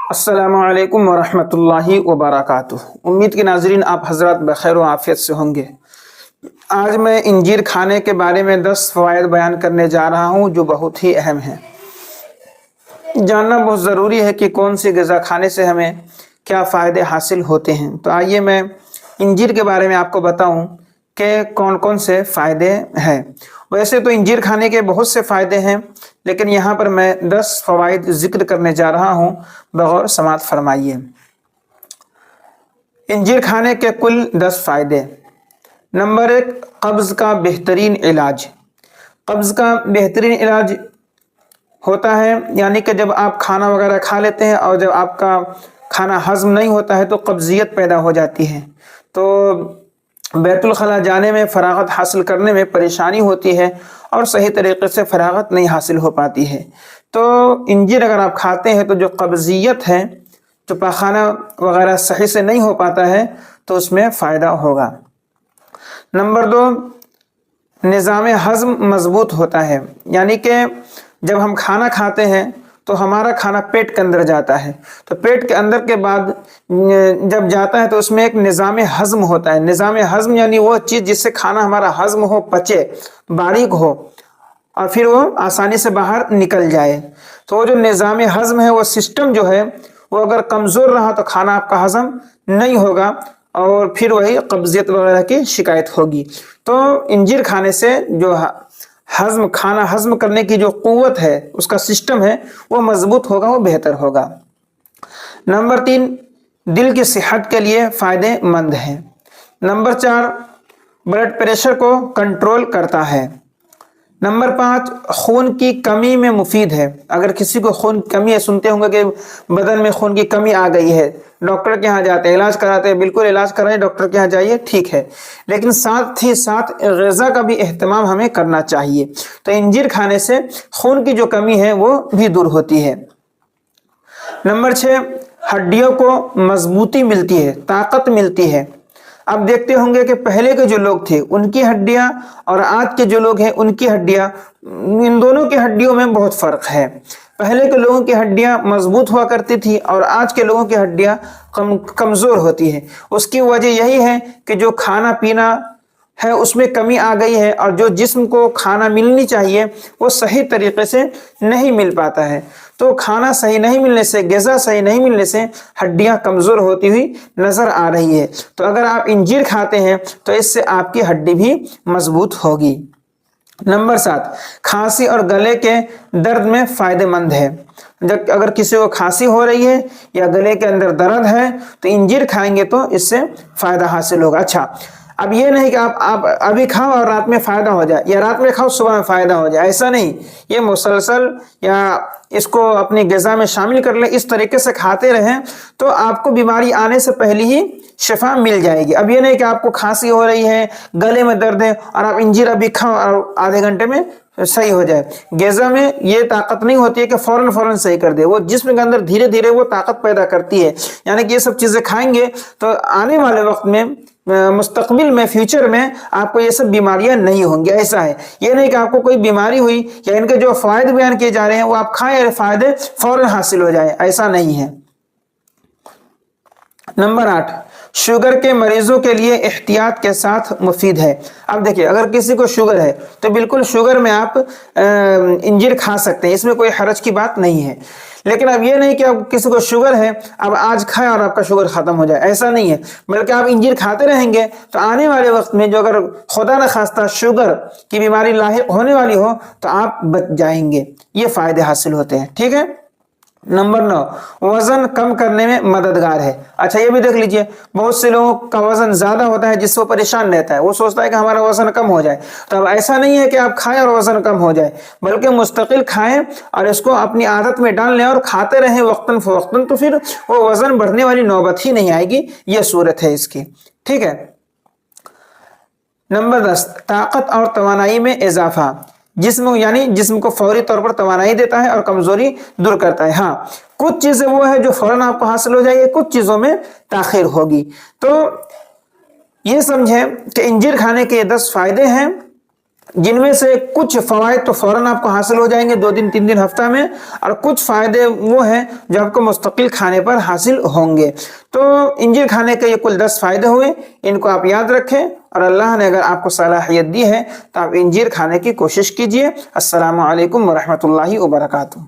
अस्सलामु अलैकुम वरहमतुल्लाहि वबरकातुह। उम्मीद के नाजरीन आप हजरत बखैर व आफियत से होंगे। आज मैं इंजीर खाने के बारे में 10 फ़वाइद बयान करने जा रहा हूँ जो बहुत ही अहम हैं। जानना बहुत ज़रूरी है कि कौन सी ग़िज़ा खाने से हमें क्या फ़ायदे हासिल होते हैं। तो आइए मैं इंजीर के बारे में आपको बताऊँ कि कौन कौन से फ़ायदे हैं। वैसे तो इंजीर खाने के बहुत से फ़ायदे हैं, लेकिन यहाँ पर मैं 10 फ़वाइद ज़िक्र करने जा रहा हूँ, बगौर समात फरमाइए। इंजीर खाने के कुल 10 फ़ायदे। नंबर 1, कब्ज़ का बेहतरीन इलाज। कब्ज़ का बेहतरीन इलाज होता है, यानी कि जब आप खाना वगैरह खा लेते हैं और जब आपका खाना हज़म नहीं होता है तो कब्ज़ियत पैदा हो जाती है, तो बैतुल खला जाने में, फ़रागत हासिल करने में परेशानी होती है और सही तरीक़े से फ़रागत नहीं हासिल हो पाती है। तो इंजीर अगर आप खाते हैं तो जो कब्ज़ियत है, जो पाखाना वगैरह सही से नहीं हो पाता है, तो उसमें फ़ायदा होगा। नंबर 2, निज़ाम हज़म मज़बूत होता है, यानी कि जब हम खाना खाते हैं तो हमारा खाना पेट के अंदर जाता है, तो पेट के अंदर के बाद जब जाता है तो उसमें एक निज़ाम हज़म होता है। निज़ाम हज़म यानी वो चीज़ जिससे खाना हमारा हज़म हो, पचे, बारीक हो और फिर वो आसानी से बाहर निकल जाए। तो वो जो निज़ाम हज़म है, वो सिस्टम जो है, वो अगर कमज़ोर रहा तो खाना आपका हज़म नहीं होगा और फिर वही कब्ज़ियत वगैरह की शिकायत होगी। तो इंजीर खाने से जो खाना हज़म करने की जो क़ुव्वत है, उसका सिस्टम है, वो मज़बूत होगा, वो बेहतर होगा। नंबर 3, दिल की सेहत के लिए फ़ायदेमंद है। नंबर 4, ब्लड प्रेशर को कंट्रोल करता है। नंबर 5, खून की कमी में मुफीद है। अगर किसी को खून की कमी है, सुनते होंगे कि बदन में खून की कमी आ गई है, डॉक्टर के यहाँ जाते हैं, इलाज कराते हैं। बिल्कुल इलाज कराएं, डॉक्टर के यहाँ जाइए, ठीक है, लेकिन साथ ही साथ ग़िज़ा का भी एहतमाम हमें करना चाहिए। तो इंजीर खाने से खून की जो कमी है वो भी दूर होती है। नंबर 6, हड्डियों को मजबूती मिलती है, ताकत मिलती है। अब देखते होंगे कि पहले के जो लोग थे उनकी हड्डियां और आज के जो लोग हैं उनकी हड्डियां, इन दोनों की हड्डियों में बहुत फ़र्क है। पहले के लोगों की हड्डियां मजबूत हुआ करती थी और आज के लोगों की हड्डियां कमज़ोर होती है। उसकी वजह यही है कि जो खाना पीना है उसमें कमी आ गई है और जो जिस्म को खाना मिलनी चाहिए वो सही तरीके से नहीं मिल पाता है। तो खाना सही नहीं मिलने से, ग़िज़ा सही नहीं मिलने से हड्डियां कमज़ोर होती हुई नज़र आ रही है। तो अगर आप इंजीर खाते हैं तो इससे आपकी हड्डी भी मजबूत होगी। नंबर 7, खांसी और गले के दर्द में फ़ायदेमंद है। जब अगर किसी को खांसी हो रही है या गले के अंदर दर्द है तो इंजीर खाएंगे तो इससे फ़ायदा हासिल होगा। अच्छा, अब ये नहीं कि आप अभी खाओ और रात में फ़ायदा हो जाए, या रात में खाओ सुबह में फ़ायदा हो जाए, ऐसा नहीं। ये मुसलसल या इसको अपनी ग़िज़ा में शामिल कर लें, इस तरीके से खाते रहें तो आपको बीमारी आने से पहले ही शिफा मिल जाएगी। अब ये नहीं कि आपको खांसी हो रही है, गले में दर्द है और आप इंजीर अभी खाओ और आधे घंटे में सही हो जाए। ग़िज़ा में ये ताकत नहीं होती है कि फ़ौरन सही कर दे, वो जिस्म के अंदर धीरे धीरे वो ताकत पैदा करती है। यानी कि ये सब चीज़ें खाएंगे तो आने वाले वक्त में, मुस्तकबिल में, फ्यूचर में आपको ये सब बीमारियां नहीं होंगी। ऐसा है, ये नहीं कि आपको कोई बीमारी हुई या इनके जो फ़ायदे बयान किए जा रहे हैं वो आप खाएं और फ़ायदे फ़ौरन हासिल हो जाए, ऐसा नहीं है। नंबर 8, शुगर के मरीजों के लिए एहतियात के साथ मुफीद है। अब देखिए, अगर किसी को शुगर है तो बिल्कुल शुगर में आप इंजीर खा सकते हैं, इसमें कोई हरज की बात नहीं है। लेकिन अब ये नहीं कि अब किसी को शुगर है अब आज खाएं और आपका शुगर ख़त्म हो जाए, ऐसा नहीं है। बल्कि आप इंजीर खाते रहेंगे तो आने वाले वक्त में जो अगर खुदा न खास्ता शुगर की बीमारी लाहिक होने वाली हो तो आप बच जाएंगे। ये फ़ायदे हासिल होते हैं, ठीक है। नंबर 9, वज़न कम करने में मददगार है। अच्छा, ये भी देख लीजिए, बहुत से लोगों का वज़न ज़्यादा होता है जिससे वो परेशान रहता है, वो सोचता है कि हमारा वज़न कम हो जाए। तो अब ऐसा नहीं है कि आप खाएं और वज़न कम हो जाए, बल्कि मुस्तकिल खाएं और इसको अपनी आदत में डाल लें और खाते रहें वक्तन फ़वक्तन, तो फिर वो वज़न बढ़ने वाली नौबत ही नहीं आएगी। ये सूरत है इसकी, ठीक है। नंबर 10, ताकत और तवानाई में इजाफा। जिस्म को फौरी तौर पर तवानाई देता है और कमजोरी दूर करता है। हाँ, कुछ चीजें वो है जो फौरन आपको हासिल हो जाएगी, कुछ चीजों में ताखिर होगी। तो ये समझें कि इंजीर खाने के 10 फायदे हैं جن میں سے کچھ فوائد تو فوراً آپ کو حاصل ہو جائیں گے 2 دن 3 دن ہفتہ میں، اور کچھ فائدے وہ ہیں جو آپ کو مستقل کھانے پر حاصل ہوں گے۔ تو انجیر کھانے کے یہ کل 10 فائدے ہوئے، ان کو آپ یاد رکھیں، اور اللہ نے اگر آپ کو صلاحیت دی ہے تو آپ انجیر کھانے کی کوشش کیجئے۔ السلام علیکم ورحمۃ اللہ وبرکاتہ۔